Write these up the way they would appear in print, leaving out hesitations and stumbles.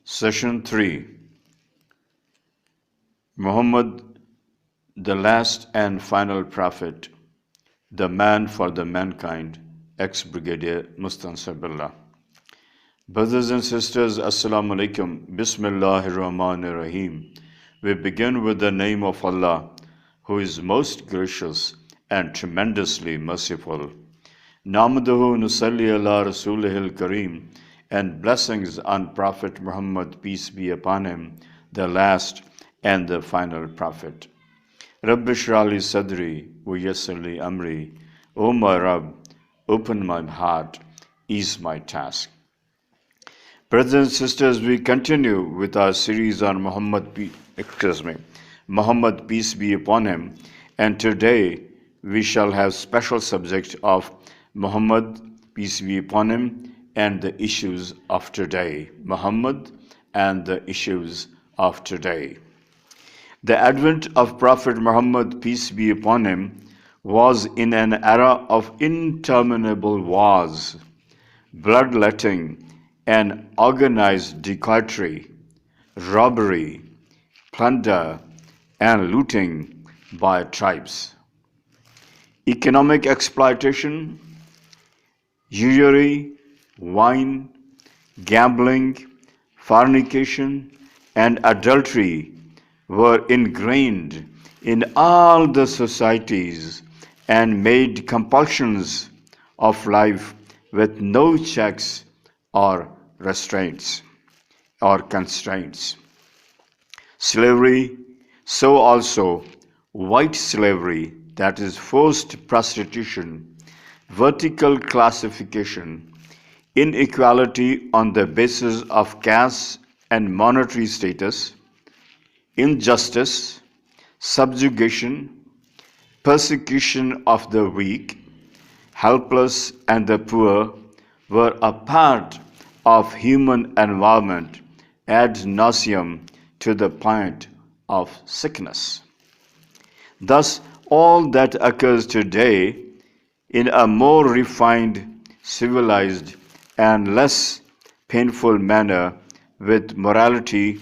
Session 3. Muhammad, the last and final prophet, the man for the mankind, ex-Brigadier Mustansar Billah. Brothers and sisters, Assalamu alaikum, Bismillahir Rahmanir Rahim. We begin with the name of Allah, who is most gracious and tremendously merciful. Namaduhu nusalli ala rasulihil kareem, and blessings on Prophet Muhammad, peace be upon him, the last and the final prophet. Rabbi shrah li sadri wa yassir li amri. O my Rabb, open my heart, ease my task. Brothers and sisters, we continue with our series on Muhammad, peace be upon him, and today we shall have special subject of Muhammad, peace be upon him, and the issues of today. Muhammad and the issues of today. The advent of Prophet Muhammad, peace be upon him, was in an era of interminable wars, bloodletting, and organized decoytry, robbery, plunder, and looting by tribes. Economic exploitation, usury, wine, gambling, fornication, and adultery were ingrained in all the societies and made compulsions of life with no checks or restraints or constraints. Slavery, so also white slavery, that is forced prostitution, vertical classification, inequality on the basis of caste and monetary status, injustice, subjugation, persecution of the weak, helpless, and the poor were a part of human environment ad nauseam to the point of sickness. Thus, all that occurs today in a more refined, civilized, and less painful manner, with morality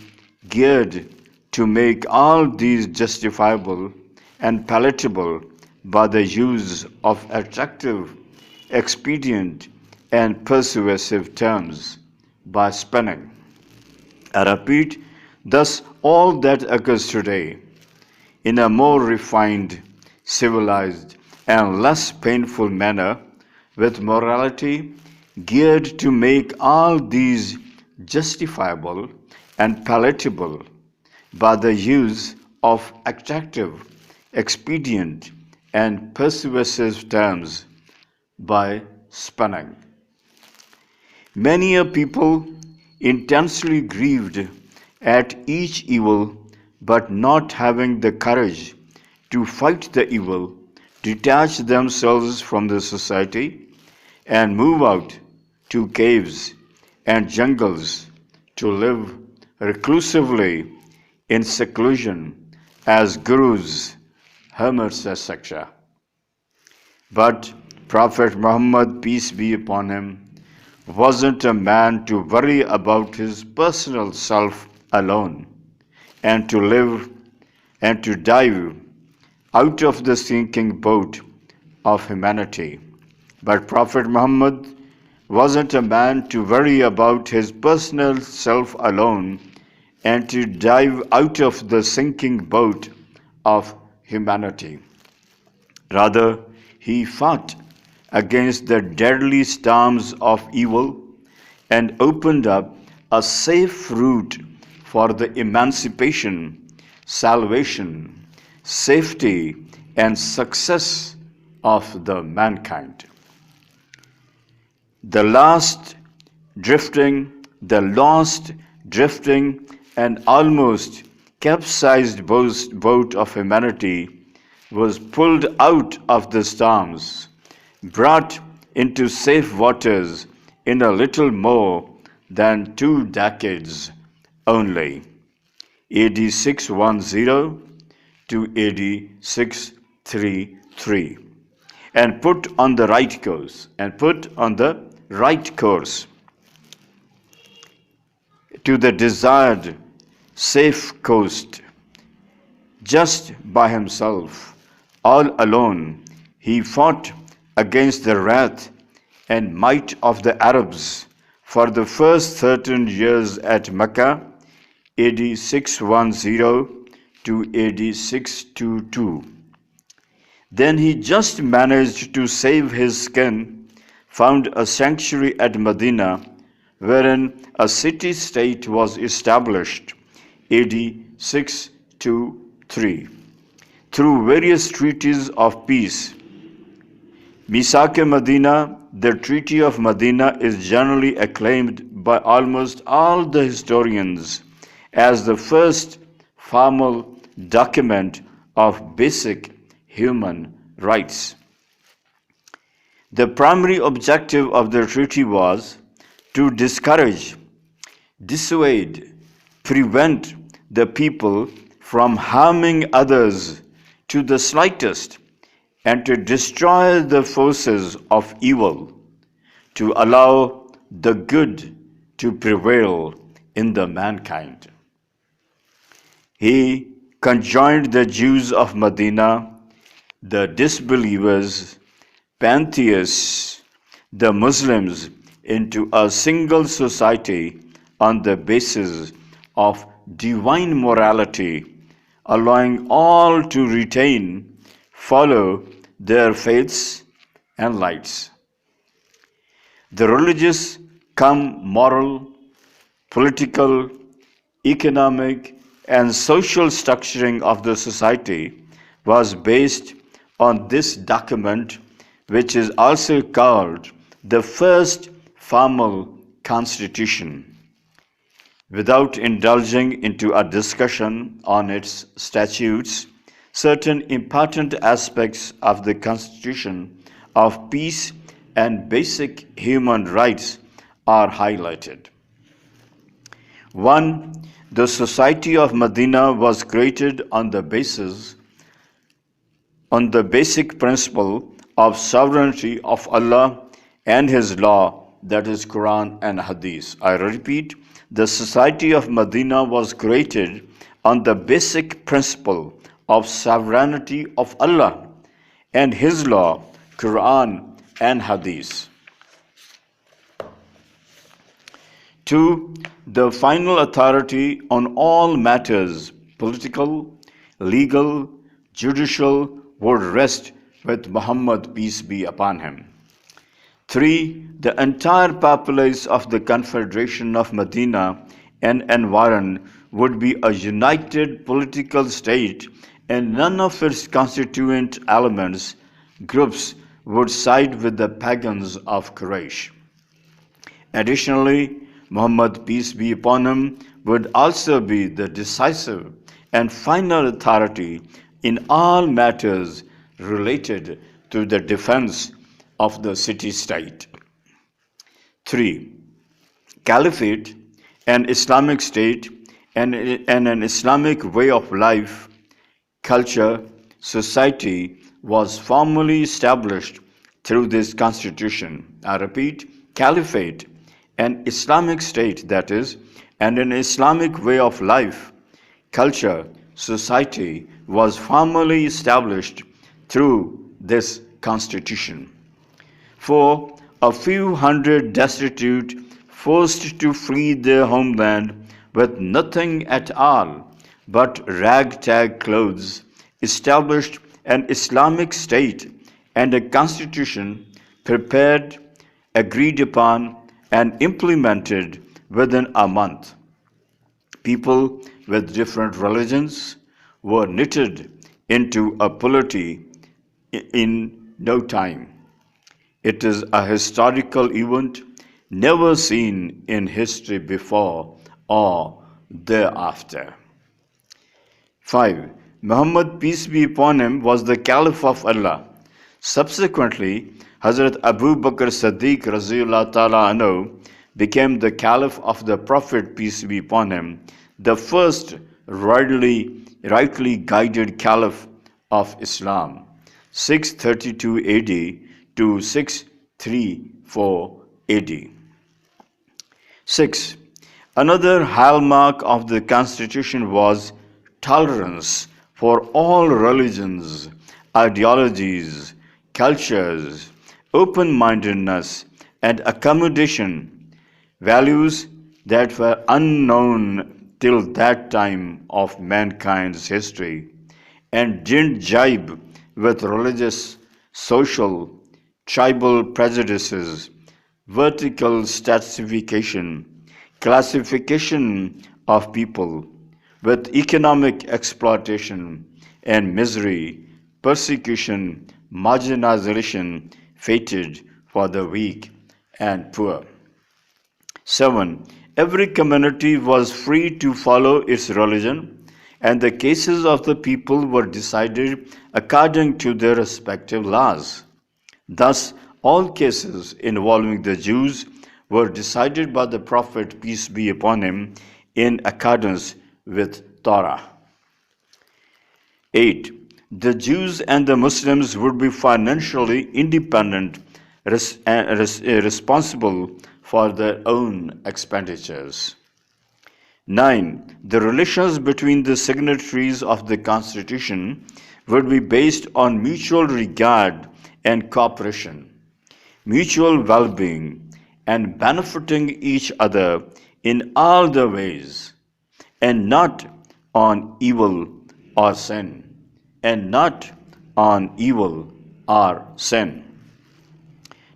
geared to make all these justifiable and palatable by the use of attractive, expedient, and persuasive terms, by spinning. I repeat, thus all that occurs today in a more refined, civilized, and less painful manner, with morality geared to make all these justifiable and palatable by the use of attractive, expedient, and persuasive terms, by spinning. Many a people intensely grieved at each evil, but not having the courage to fight the evil, detach themselves from the society and move out to caves and jungles to live reclusively in seclusion as gurus, hermits, etc. But Prophet Muhammad, peace be upon him, wasn't a man to worry about his personal self alone and to live and to dive out of the sinking boat of humanity. But Prophet Muhammad wasn't a man to worry about his personal self alone and to dive out of the sinking boat of humanity. Rather, he fought against the deadly storms of evil and opened up a safe route for the emancipation, salvation, safety, and success of the mankind. The lost, drifting, and almost capsized boat of humanity was pulled out of the storms, brought into safe waters in a little more than 2 decades only, AD 610 to AD 633, and put on the right course. to the desired safe coast. Just by himself, all alone, he fought against the wrath and might of the Arabs for the first 13 years at Mecca, AD 610 to AD 622. Then he just managed to save his skin, found a sanctuary at Medina, wherein a city-state was established, AD 623, through various treaties of peace. Misaq-e-Medina, the Treaty of Medina, is generally acclaimed by almost all the historians as the first formal document of basic human rights. The primary objective of the treaty was to discourage, dissuade, prevent the people from harming others to the slightest, and to destroy the forces of evil, to allow the good to prevail in the mankind. He conjoined the Jews of Medina, the disbelievers, pantheists, the Muslims into a single society on the basis of divine morality, allowing all to retain, follow their faiths and lights. The religious cum moral, political, economic, and social structuring of the society was based on this document, which is also called the first formal constitution. Without indulging into a discussion on its statutes, certain important aspects of the Constitution of peace and basic human rights are highlighted. 1. The Society of Medina was created on the basic principle of sovereignty of Allah and His law, that is Quran and Hadith. I repeat, the Society of Medina was created on the basic principle of sovereignty of Allah and His law, Quran and Hadith. 2. The final authority on all matters, political, legal, judicial, would rest with Muhammad, peace be upon him. 3. The entire populace of the Confederation of Medina and environ would be a united political state, and none of its constituent elements, groups, would side with the pagans of Quraysh. Additionally, Muhammad, peace be upon him, would also be the decisive and final authority in all matters related to the defense of the city-state. 3. Caliphate, an Islamic state, and an Islamic way of life, culture, society was formally established through this constitution. I repeat, caliphate, an Islamic state, that is, and an Islamic way of life, culture, society was formally established through this constitution. 4. A few hundred destitute, forced to flee their homeland with nothing at all but ragtag clothes, established an Islamic state and a constitution prepared, agreed upon, and implemented within a month. People with different religions were knitted into a polity in no time. It is a historical event never seen in history before or thereafter. 5. Muhammad, peace be upon him, was the Caliph of Allah. Subsequently, Hazrat Abu Bakr Siddiq Raziyullah Ta'ala Anhu became the Caliph of the Prophet, peace be upon him, the first rightly guided Caliph of Islam, 632 AD to 634 AD. 6. Another hallmark of the Constitution was tolerance for all religions, ideologies, cultures, open mindedness, and accommodation, values that were unknown till that time of mankind's history and didn't jibe with religious, social, tribal prejudices, vertical stratification, classification of people, with economic exploitation and misery, persecution, marginalization fated for the weak and poor. 7. Every community was free to follow its religion, and the cases of the people were decided according to their respective laws. Thus, all cases involving the Jews were decided by the Prophet, peace be upon him, in accordance with Torah. 8. The Jews and the Muslims would be financially independent, responsible for their own expenditures. 9. The relations between the signatories of the Constitution would be based on mutual regard and cooperation, mutual well being, and benefiting each other in all the ways, and not on evil or sin, and not on evil or sin.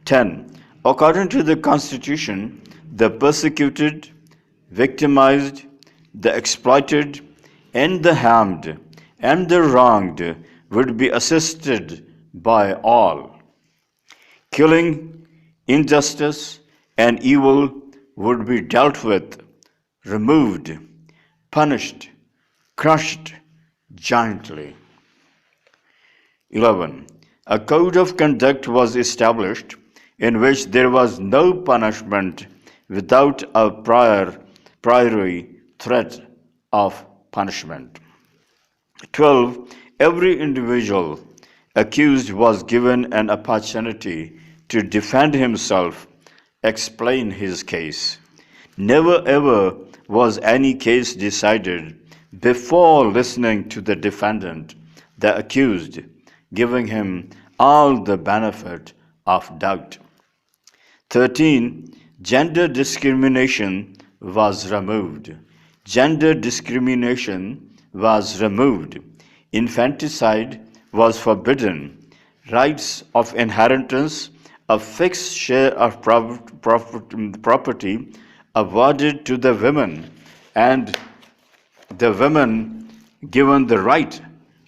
10. According to the Constitution, the persecuted, victimized, the exploited, and the harmed, and the wronged would be assisted by all. Killing, injustice, and evil would be dealt with, removed, punished, crushed gently. 11. A code of conduct was established in which there was no punishment without a priori threat of punishment. 12. Every individual accused was given an opportunity to defend himself, explain his case. Never ever was any case decided before listening to the defendant, the accused, giving him all the benefit of doubt. 13. Gender discrimination was removed. Gender discrimination was removed. Infanticide was forbidden. Rights of inheritance, a fixed share of property awarded to the women, and the women given the right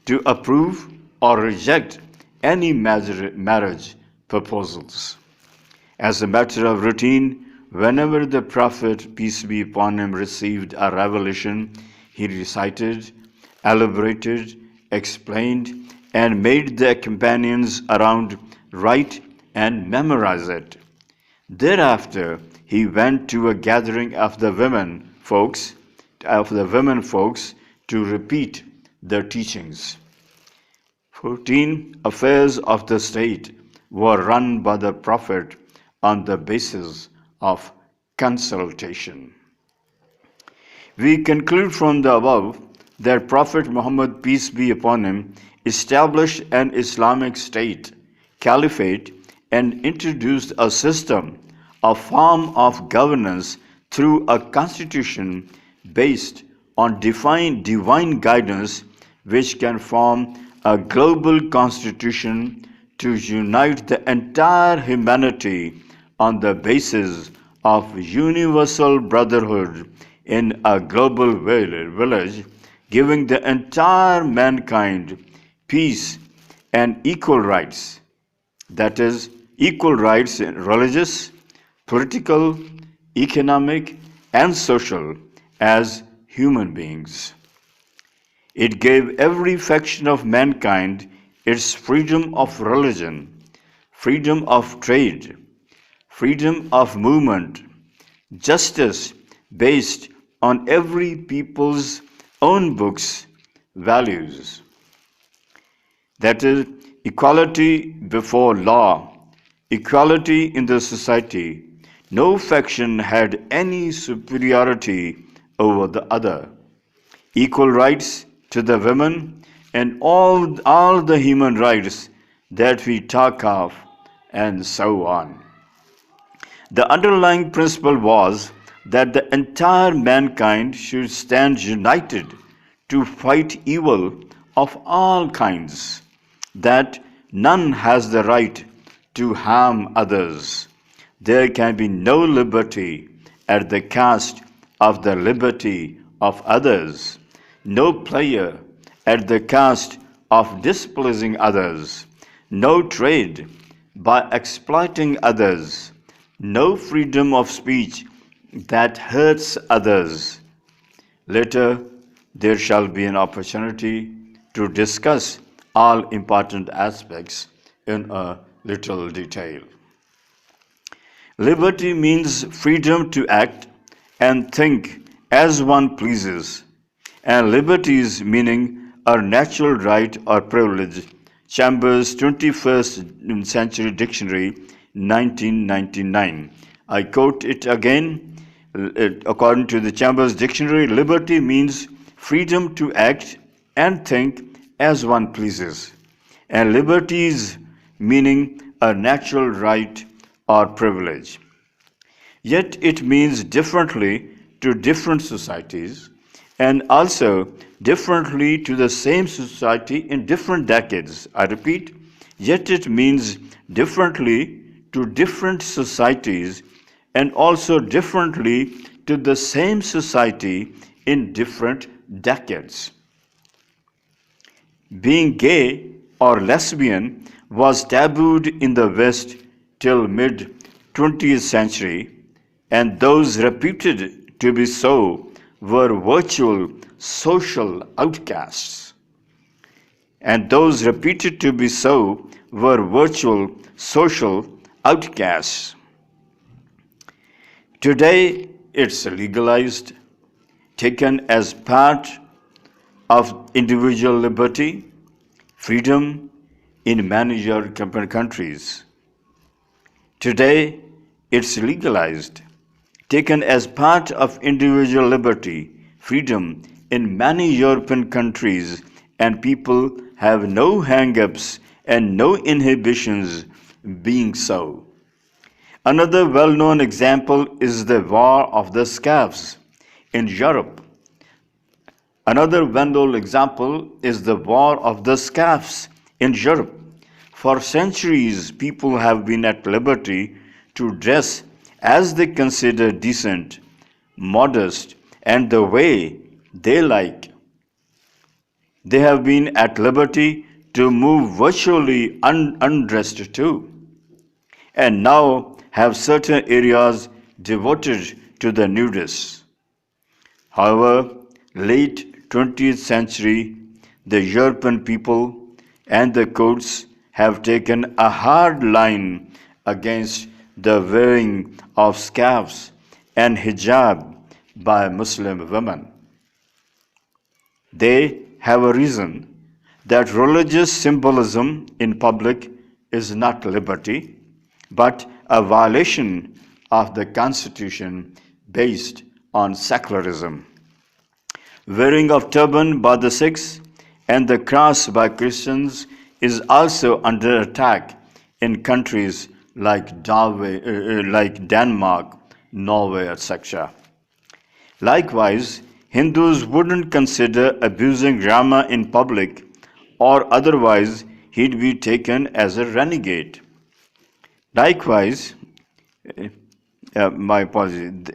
to approve or reject any marriage proposals. As a matter of routine, whenever the Prophet, peace be upon him, received a revelation, he recited, elaborated, explained, and made the companions around write and memorize it. Thereafter, he went to a gathering of the women folks to repeat their teachings. 14. Affairs of the state were run by the Prophet on the basis of consultation. We conclude from the above that Prophet Muhammad, peace be upon him, established an Islamic state, caliphate, and introduced a system, a form of governance through a constitution based on divine guidance, which can form a global constitution to unite the entire humanity on the basis of universal brotherhood in a global village, giving the entire mankind peace and equal rights. That is, equal rights in religious, political, economic, and social as human beings. It gave every faction of mankind its freedom of religion, freedom of trade, freedom of movement, justice based on every people's own books, values. That is, equality before law, equality in the society, No faction had any superiority over the other. Equal rights to the women and all the human rights that we talk of, and so on. The underlying principle was that the entire mankind should stand united to fight evil of all kinds, that none has the right to harm others. There can be no liberty at the cost of the liberty of others, no pleasure at the cost of displeasing others, no trade by exploiting others, no freedom of speech that hurts others. Later, there shall be an opportunity to discuss all important aspects in a little detail. Liberty means freedom to act and think as one pleases, and liberties meaning a natural right or privilege. Chambers 21st Century Dictionary, 1999. I quote it again. According to the Chambers Dictionary, liberty means freedom to act and think as one pleases, and liberties meaning a natural right or privilege. Yet it means differently to different societies and also differently to the same society in different decades. I repeat, yet it means differently to different societies and also differently to the same society in different decades. Being gay or lesbian was tabooed in the West till mid-20th century, and those reputed to be so were virtual social outcasts. And those reputed to be so were virtual social outcasts. Today, it's legalized, taken as part of individual liberty, freedom in many European countries. Today, it's legalized, taken as part of individual liberty, freedom in many European countries, and people have no hang-ups and no inhibitions being so. Another well-known example is the War of the Scarves in Europe. Another well-known example is the War of the Scarves in Europe. For centuries, people have been at liberty to dress as they consider decent, modest, and the way they like. They have been at liberty to move virtually undressed too, and now have certain areas devoted to the nudists. However, late 20th century, the European people and the courts have taken a hard line against the wearing of scarves and hijab by Muslim women. They have a reason that religious symbolism in public is not liberty, but a violation of the Constitution based on secularism. Wearing of turban by the Sikhs and the cross by Christians is also under attack in countries like Denmark, Norway, etc. Likewise, Hindus wouldn't consider abusing Rama in public, or otherwise he'd be taken as a renegade. Likewise, my apologies.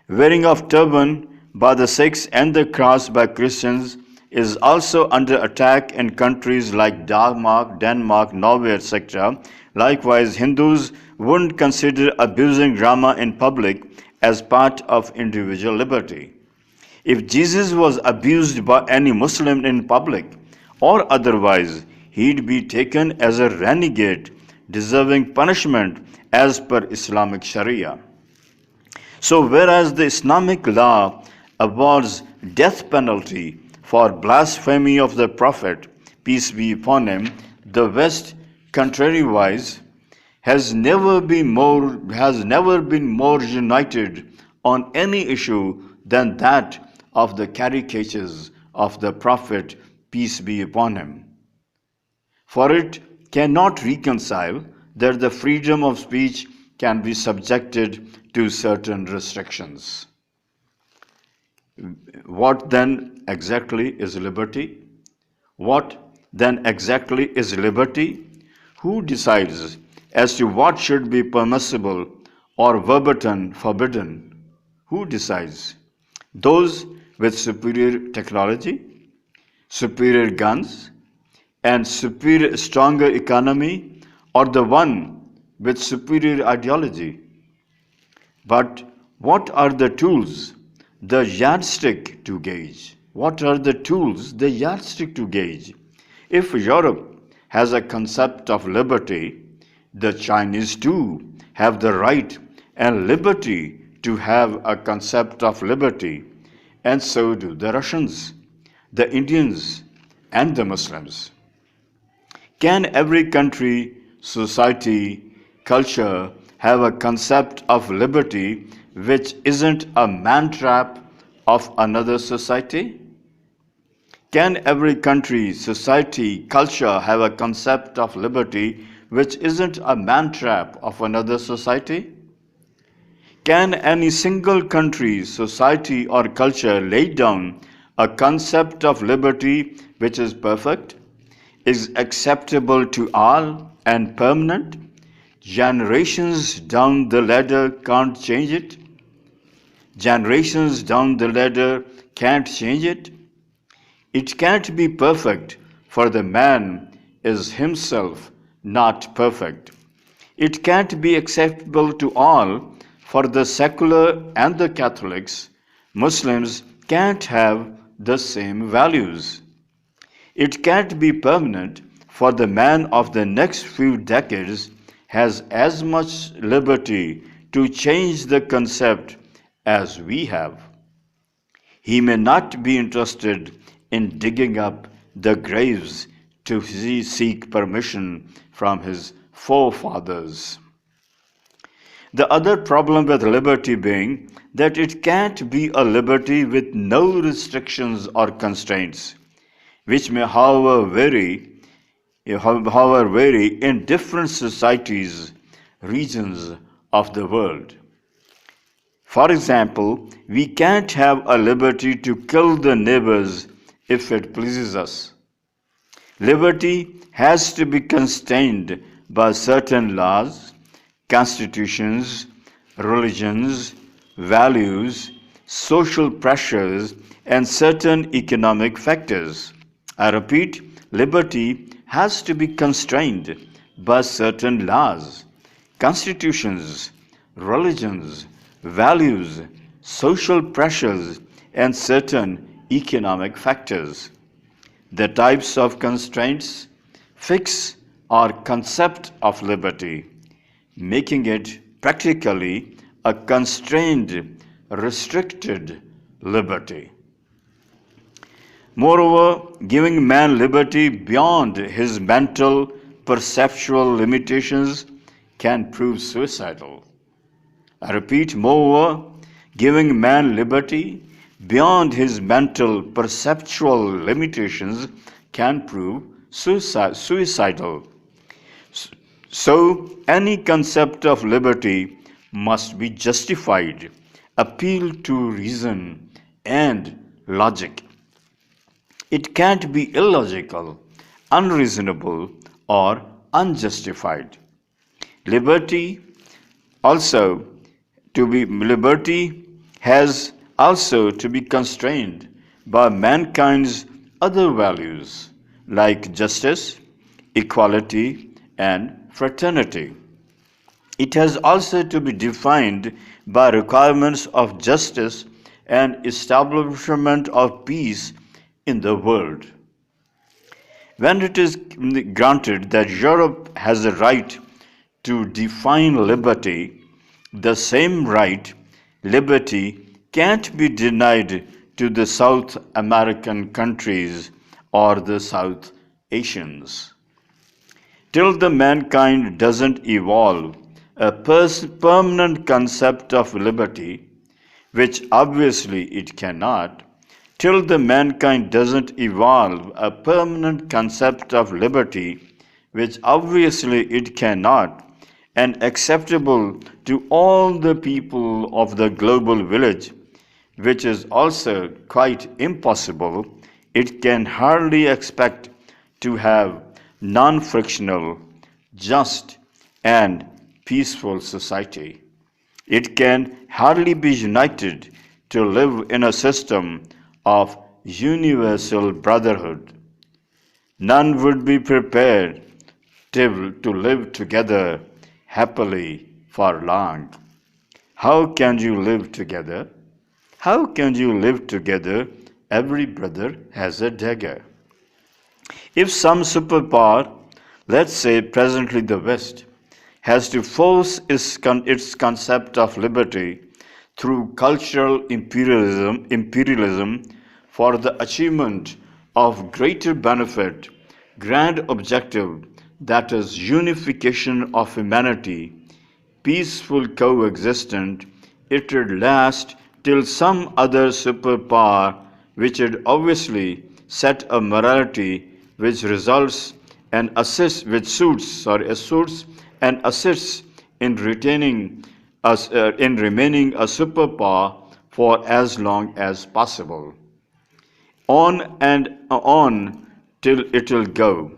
Wearing of turban by the Sikhs and the cross by Christians is also under attack in countries like Denmark, Norway, etc. Likewise, Hindus wouldn't consider abusing Rama in public as part of individual liberty. If Jesus was abused by any Muslim in public or otherwise, he'd be taken as a renegade, deserving punishment as per Islamic Sharia. So whereas the Islamic law awards death penalty for blasphemy of the Prophet, peace be upon him, the West, contrariwise, has never been more united on any issue than that of the caricatures of the Prophet, peace be upon him. For it cannot reconcile that the freedom of speech can be subjected to certain restrictions. What then exactly is liberty? What then exactly is liberty? Who decides as to what should be permissible or verbatim forbidden? Who decides? Those with superior technology, superior guns, and superior, stronger economy, or the one with superior ideology? But what are the tools, the yardstick to gauge? What are the tools, the yardstick to gauge? If Europe has a concept of liberty, the Chinese too have the right and liberty to have a concept of liberty, and so do the Russians, the Indians, and the Muslims. Can every country, society, culture have a concept of liberty which isn't a man trap of another society? Can every country, society, culture have a concept of liberty which isn't a man trap of another society? Can any single country, society, or culture lay down a concept of liberty which is perfect, is acceptable to all, and permanent? Generations down the ladder can't change it? Generations down the ladder can't change it? It can't be perfect, for the man is himself not perfect. It can't be acceptable to all, for the secular and the Catholics, Muslims can't have the same values. It can't be permanent, for the man of the next few decades has as much liberty to change the concept as we have. He may not be interested in digging up the graves to seek permission from his forefathers. The other problem with liberty being that it can't be a liberty with no restrictions or constraints, which may, however, vary in different societies, regions of the world. For example, we can't have a liberty to kill the neighbors if it pleases us. Liberty has to be constrained by certain laws, constitutions, religions, values, social pressures, and certain economic factors. I repeat, liberty has to be constrained by certain laws, constitutions, religions, values, social pressures, and certain economic factors. The types of constraints fix our concept of liberty, making it practically a constrained, restricted liberty. Moreover, giving man liberty beyond his mental, perceptual limitations can prove suicidal. I repeat, moreover, giving man liberty beyond his mental, perceptual limitations can prove suicidal. So, any concept of liberty must be justified, appeal to reason and logic. It can't be illogical, unreasonable, or unjustified. Liberty has also to be constrained by mankind's other values like justice, equality, and fraternity. It has also to be defined by requirements of justice and establishment of peace in the world. When it is granted that Europe has a right to define liberty, the same right, liberty, can't be denied to the South American countries or the South Asians. till the mankind doesn't evolve a permanent concept of liberty, which obviously it cannot, till the mankind doesn't evolve a permanent concept of liberty, which obviously it cannot, and acceptable to all the people of the global village, which is also quite impossible, it can hardly expect to have non-frictional, just, and peaceful society. It can hardly be united to live in a system of universal brotherhood. None would be prepared to live together happily for long. How can you live together? How can you live together? Every brother has a dagger. If some superpower, let's say presently the West, has to force its concept of liberty through cultural imperialism for the achievement of greater benefit, grand objective, that is unification of humanity, peaceful coexistence, it would last till some other superpower which would obviously set a morality which results and assists which suits and assists in retaining us in remaining a superpower for as long as possible. On and on till it will go.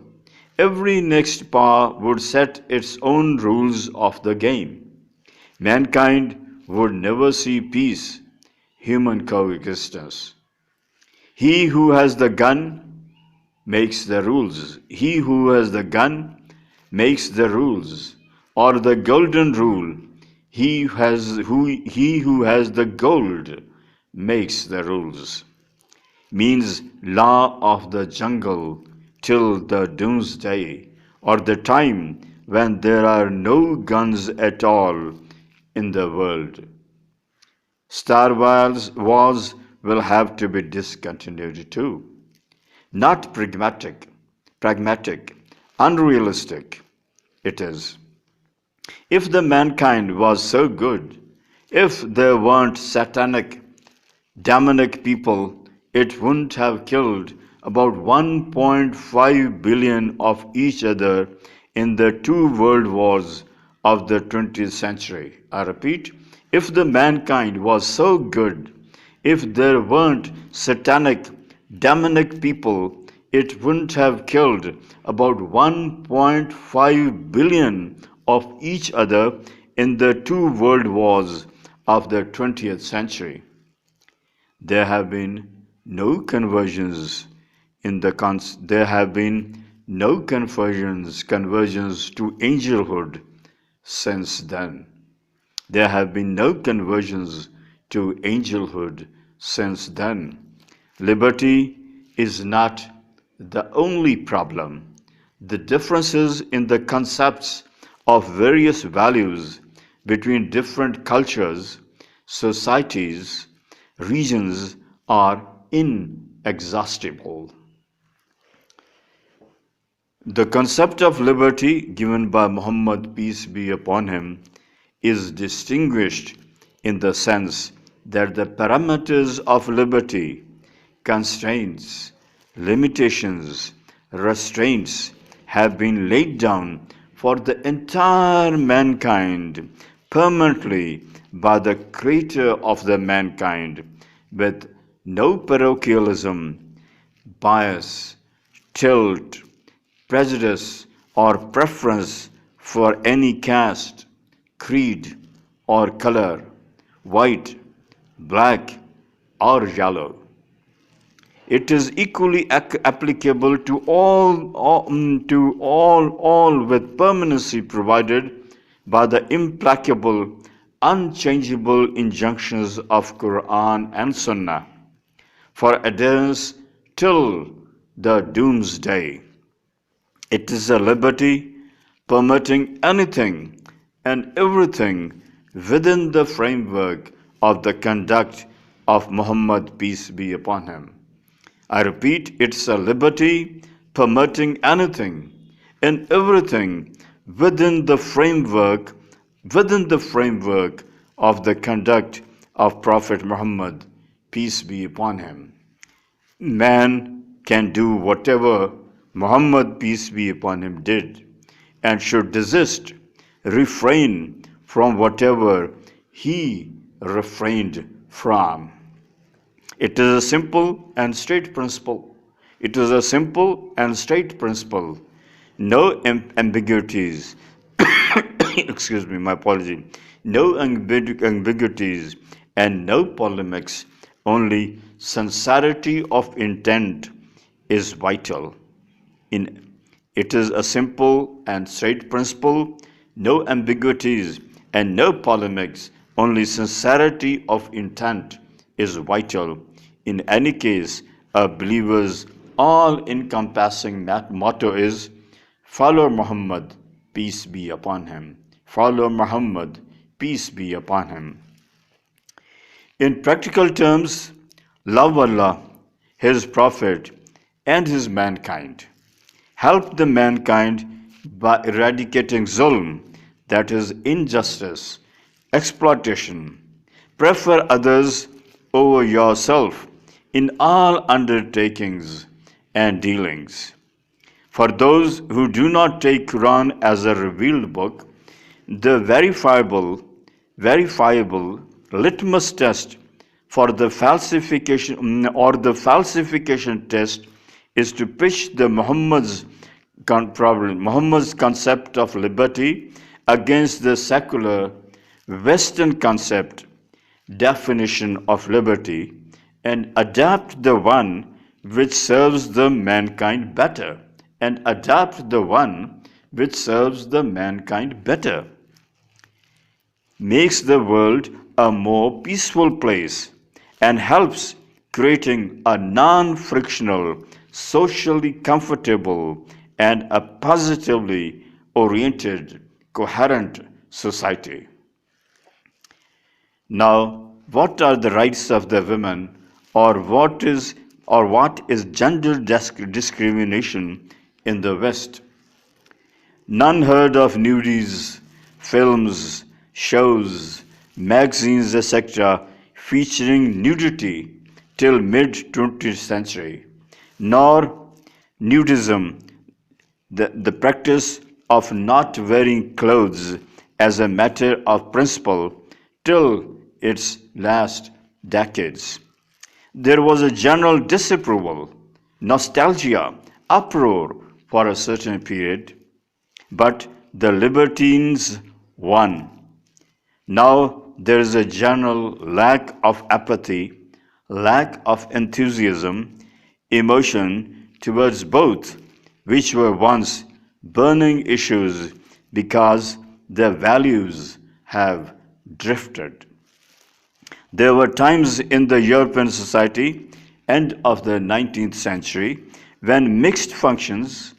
Every next power would set its own rules of the game. Mankind would never see peace, human coexistence. He who has the gun makes the rules. He who has the gun makes the rules. Or the golden rule, he who has the gold makes the rules. Means law of the jungle till the doomsday, or the time when there are no guns at all in the world. Star Wars will have to be discontinued too. Not pragmatic, unrealistic it is. If the mankind was so good, if there weren't satanic, demonic people, it wouldn't have killed about 1.5 billion of each other in the two world wars of the 20th century. I repeat, if the mankind was so good, if there weren't satanic, demonic people, it wouldn't have killed about 1.5 billion of each other in the two world wars of the 20th century. There have been no conversions to angelhood since then. There have been no conversions to angelhood since then. Liberty is not the only problem. The differences in the concepts of various values between different cultures, societies, regions are inexhaustible. The concept of liberty given by Muhammad, peace be upon him, is distinguished in the sense that the parameters of liberty, constraints, limitations, restraints have been laid down for the entire mankind permanently by the Creator of the mankind, with no parochialism, bias, tilt, prejudice, or preference for any caste, creed, or color, white, black, or yellow. It is equally applicable to all with permanency provided by the implacable, unchangeable injunctions of Quran and Sunnah for adherence till the doomsday. It is a liberty permitting anything and everything within the framework of the conduct of Muhammad, peace be upon him. I repeat, it's a liberty permitting anything in everything within the framework of the conduct of Prophet Muhammad, peace be upon him. Man can do whatever Muhammad, peace be upon him, did, and should desist, refrain from whatever he refrained from. It is a simple and straight principle. It is a simple and straight principle. No ambiguities. Excuse me, my apology. No ambiguities and no polemics. Only sincerity of intent is vital. It is a simple and straight principle. No ambiguities and no polemics. Only sincerity of intent is vital. In any case, a believer's all-encompassing motto is, follow Muhammad, peace be upon him. Follow Muhammad, peace be upon him. In practical terms, love Allah, His Prophet, and His mankind. Help the mankind by eradicating zulm, that is injustice, exploitation. Prefer others over yourself in all undertakings and dealings. For those who do not take Quran as a revealed book, the verifiable litmus test for the falsification test is to pitch the Muhammad's concept of liberty against the secular Western definition of liberty, and adapt the one which serves the mankind better. Makes the world a more peaceful place and helps creating a non-frictional, socially comfortable, and a positively oriented, coherent society. Now, what are the rights of the women, or what is gender discrimination in the West? None heard of nudies, films, shows, magazines, etc. featuring nudity till mid-20th century, nor nudism, the practice of not wearing clothes as a matter of principle, till its last decades. There was a general disapproval, nostalgia, uproar for a certain period, but the libertines won. Now there is a general lack of apathy, lack of enthusiasm, emotion towards both, which were once burning issues because their values have drifted. There were times in the European society, end of the 19th century, when mixed functions,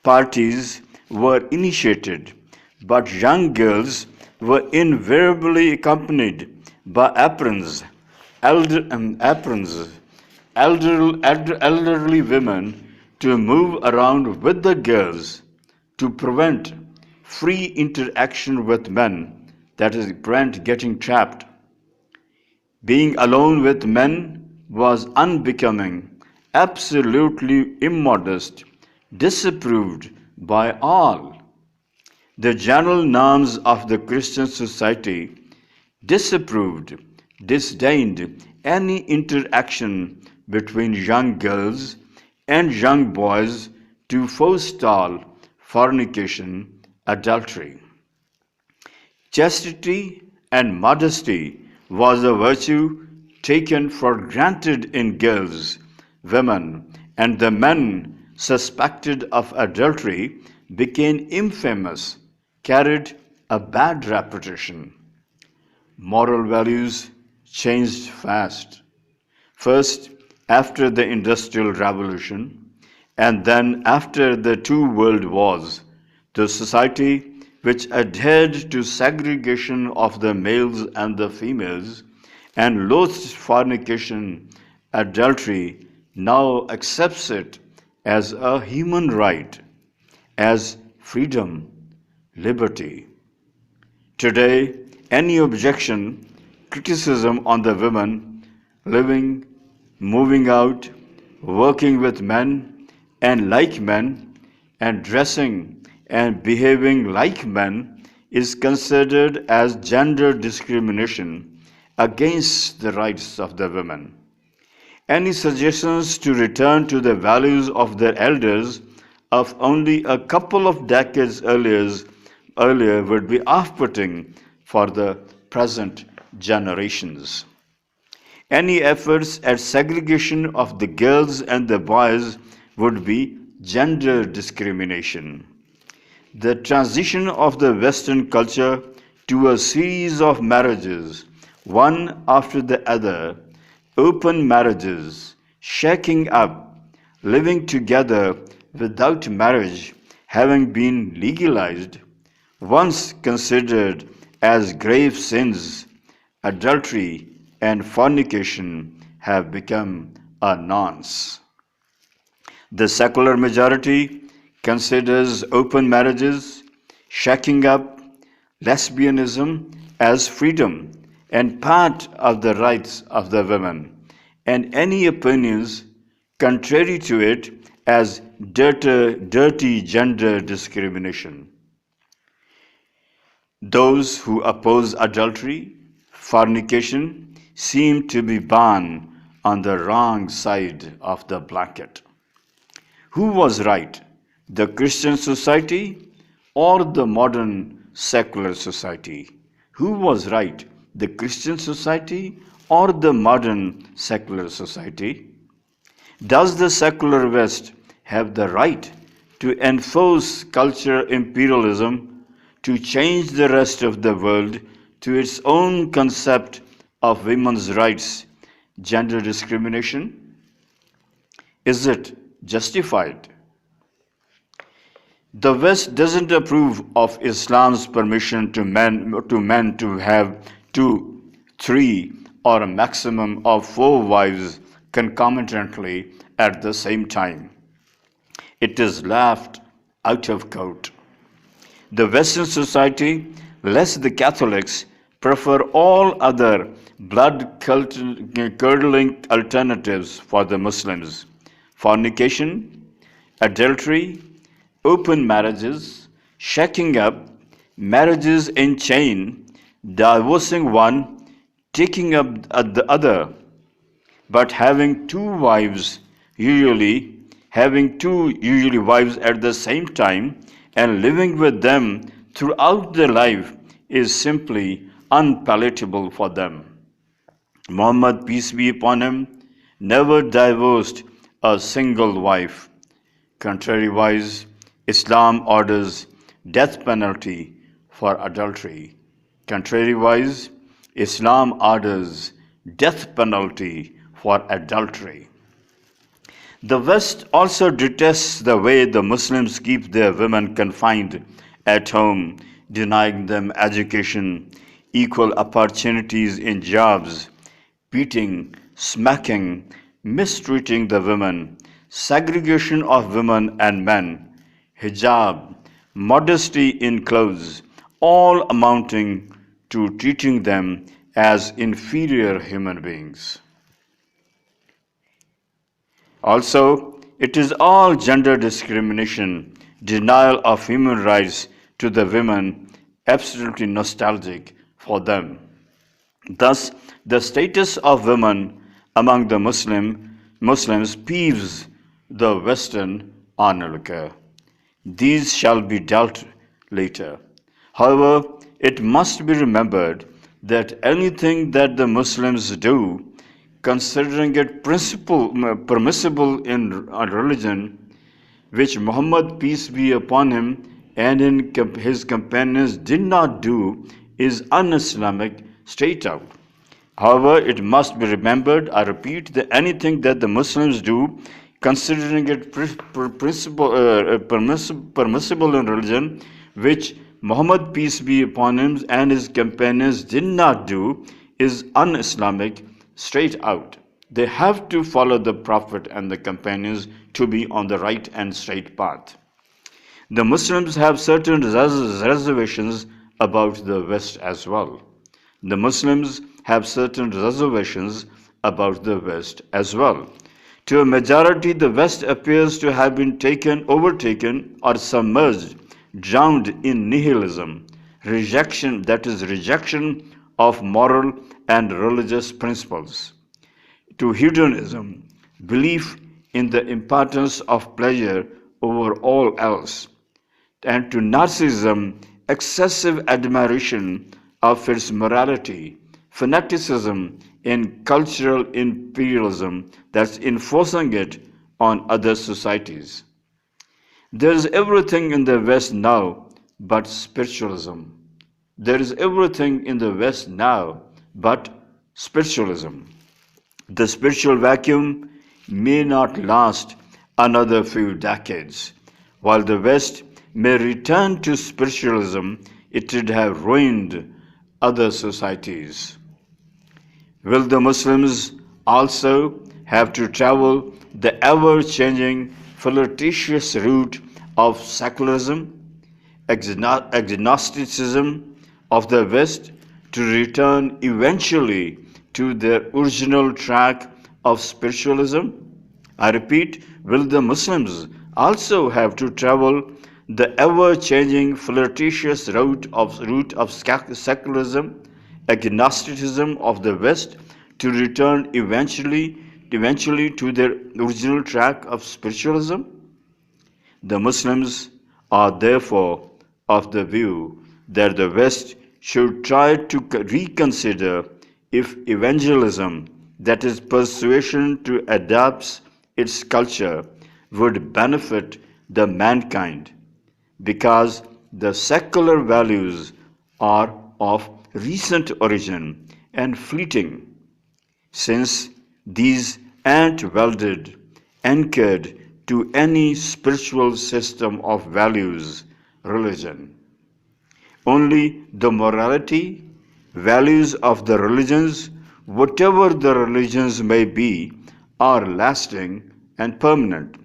parties were initiated, but young girls were invariably accompanied by elderly women to move around with the girls to prevent free interaction with men, that is, prevent getting trapped. Being alone with men was unbecoming, absolutely immodest, disapproved by all. The general norms of the Christian society disapproved, disdained any interaction between young girls and young boys to forestall fornication, adultery. Chastity and modesty was a virtue taken for granted in girls, women, and the men suspected of adultery became infamous, carried a bad reputation. Moral values changed fast. First, after the Industrial Revolution, and then after the two world wars, the society which adhered to segregation of the males and the females and loathed fornication, adultery, now accepts it as a human right, as freedom, liberty. Today, any objection, criticism on the women living, moving out, working with men and like men, and dressing and behaving like men is considered as gender discrimination against the rights of the women. Any suggestions to return to the values of their elders of only a couple of decades earlier would be off-putting for the present generations. Any efforts at segregation of the girls and the boys would be gender discrimination. The transition of the Western culture to a series of marriages, one after the other, open marriages, shaking up, living together without marriage having been legalized, once considered as grave sins, adultery and fornication have become a nonce. The secular majority considers open marriages, shaking up, lesbianism as freedom and part of the rights of the women, and any opinions contrary to it as dirty gender discrimination. Those who oppose adultery, fornication, seem to be born on the wrong side of the blanket. Who was right, the Christian society or the modern secular society? Who was right, the Christian society or the modern secular society? Does the secular West have the right to enforce cultural imperialism, to change the rest of the world to its own concept of women's rights, gender discrimination? Is it justified? The West doesn't approve of Islam's permission to men to have 2, 3, or a maximum of 4 wives concomitantly at the same time. It is laughed out of court. The Western society, less the Catholics, prefer all other blood-curdling alternatives for the Muslims: fornication, adultery, open marriages, shaking up, marriages in chain, divorcing one, taking up the other, but having two wives at the same time and living with them throughout their life is simply unpalatable for them. Muhammad, peace be upon him, never divorced a single wife. Contrariwise, Islam orders death penalty for adultery. Contrariwise, Islam orders death penalty for adultery. The West also detests the way the Muslims keep their women confined at home, denying them education, equal opportunities in jobs, beating, smacking, mistreating the women, segregation of women and men, hijab, modesty in clothes, all amounting to treating them as inferior human beings. Also, it is all gender discrimination, denial of human rights to the women, absolutely nostalgic for them. Thus, the status of women among the Muslims peeves the Western onlooker. These shall be dealt later. However, it must be remembered that anything that the Muslims do, considering it permissible in religion, which Muhammad, peace be upon him, and in his companions did not do, is un-Islamic straight out. However, it must be remembered, I repeat, that anything that the Muslims do, considering it permissible in religion, which Muhammad, peace be upon him, and his companions did not do, is un-Islamic straight out. They have to follow the Prophet and the companions to be on the right and straight path. The Muslims have certain reservations about the West as well. The Muslims have certain reservations about the West as well. To a majority, the West appears to have been overtaken, or submerged, drowned in nihilism, rejection of moral and religious principles, to hedonism, belief in the importance of pleasure over all else, and to narcissism, excessive admiration of its morality, fanaticism in cultural imperialism that's enforcing it on other societies. There is everything in the West now but spiritualism. There is everything in the West now but spiritualism. The spiritual vacuum may not last another few decades. While the West may return to spiritualism, it would have ruined other societies. Will the Muslims also have to travel the ever changing, flirtatious route of secularism, agnosticism of the West to return eventually to their original track of spiritualism? I repeat, will the Muslims also have to travel the ever-changing, flirtatious route of secularism, agnosticism of the West, to return eventually to their original track of spiritualism? The Muslims are therefore of the view that the West should try to reconsider if evangelism, that is, persuasion to adapt its culture, would benefit the mankind, because the secular values are of recent origin and fleeting, since these aren't welded, anchored to any spiritual system of values, religion. Only the morality, values of the religions, whatever the religions may be, are lasting and permanent.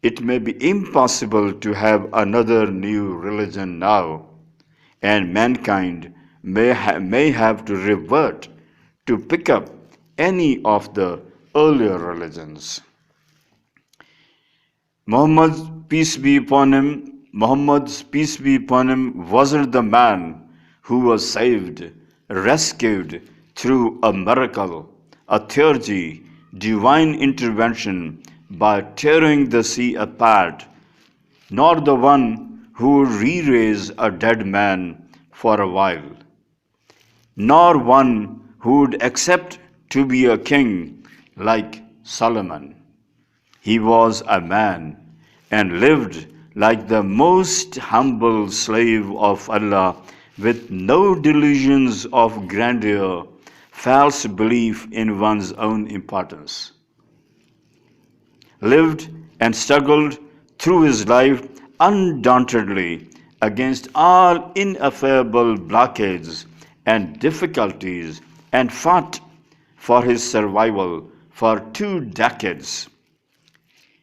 It may be impossible to have another new religion now, and mankind may have to revert to pick up any of the earlier religions. Muhammad's peace be upon him, wasn't the man who was saved, rescued through a miracle, a theurgy, divine intervention by tearing the sea apart, nor the one who would re-raise a dead man for a while, nor one who would accept to be a king like Solomon. He was a man and lived like the most humble slave of Allah, with no delusions of grandeur, false belief in one's own importance. Lived and struggled through his life undauntedly against all ineffable blockades and difficulties, and fought for his survival for 2 decades.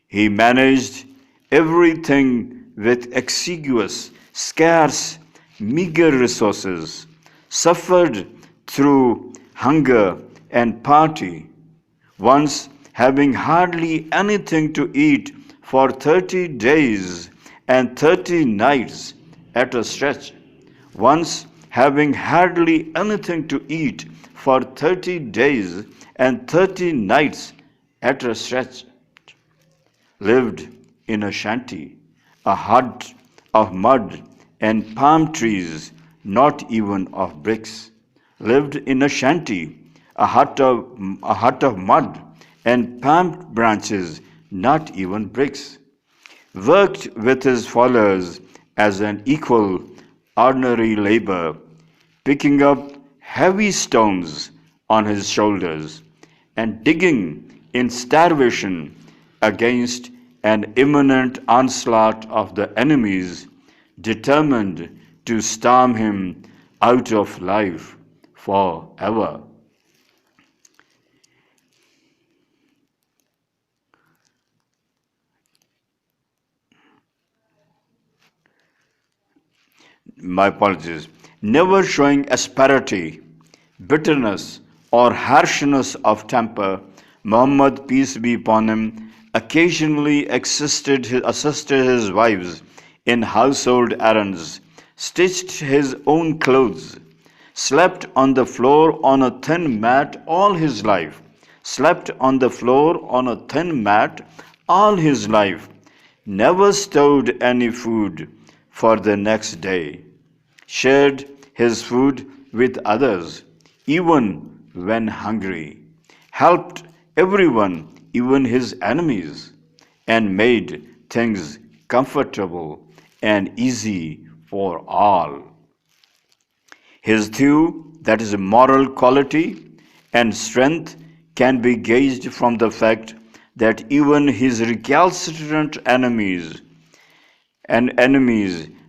He managed everything with exiguous, scarce, meager resources, suffered through hunger and poverty, once having hardly anything to eat for 30 days and 30 nights at a stretch, once having hardly anything to eat for 30 days and 30 nights at a stretch, lived in a shanty, a hut of mud and palm trees, not even of bricks. Lived in a shanty, a hut of mud and palm branches, not even bricks. Worked with his followers as an equal, ordinary labor, picking up heavy stones on his shoulders and digging in starvation against an imminent onslaught of the enemies, determined to storm him out of life forever. my apologies, never showing asperity, bitterness, or harshness of temper, Muhammad, peace be upon him, occasionally assisted his wives in household errands, stitched his own clothes, slept on the floor on a thin mat all his life, slept on the floor on a thin mat all his life, never stored any food for the next day, shared his food with others, even when hungry, helped everyone, even his enemies, and made things comfortable and easy for all. His thew, that is, moral quality and strength, can be gauged from the fact that even his recalcitrant enemies,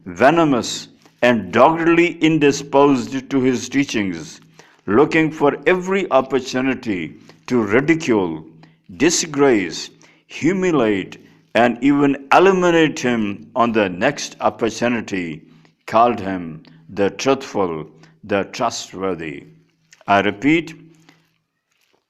venomous and doggedly indisposed to his teachings, looking for every opportunity to ridicule, disgrace, humiliate, and even eliminate him on the next opportunity, called him the truthful, the trustworthy. I repeat,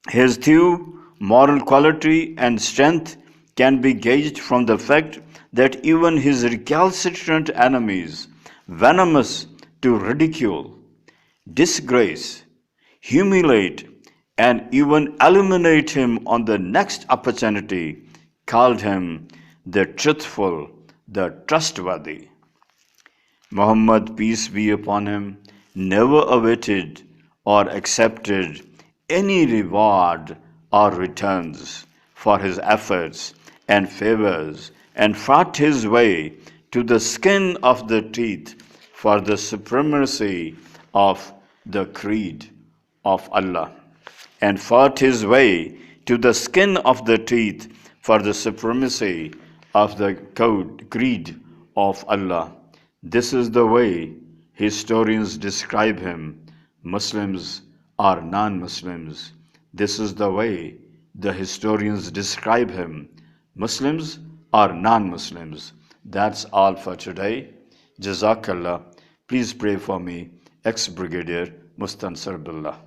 his thew, moral quality, and strength can be gauged from the fact that even his recalcitrant enemies, venomous to ridicule, disgrace, humiliate, and even eliminate him on the next opportunity, called him the truthful, the trustworthy. Muhammad, peace be upon him, never awaited or accepted any reward or returns for his efforts and favors, and fought his way to the skin of the teeth for the supremacy of the creed of Allah, and fought his way to the skin of the teeth for the supremacy of the creed of Allah. This is the way historians describe him, Muslims or non-Muslims. This is the way the historians describe him, Muslims or non-Muslims. That's all for today. Jazakallah. Please pray for me, ex-Brigadier Mustansir Billah.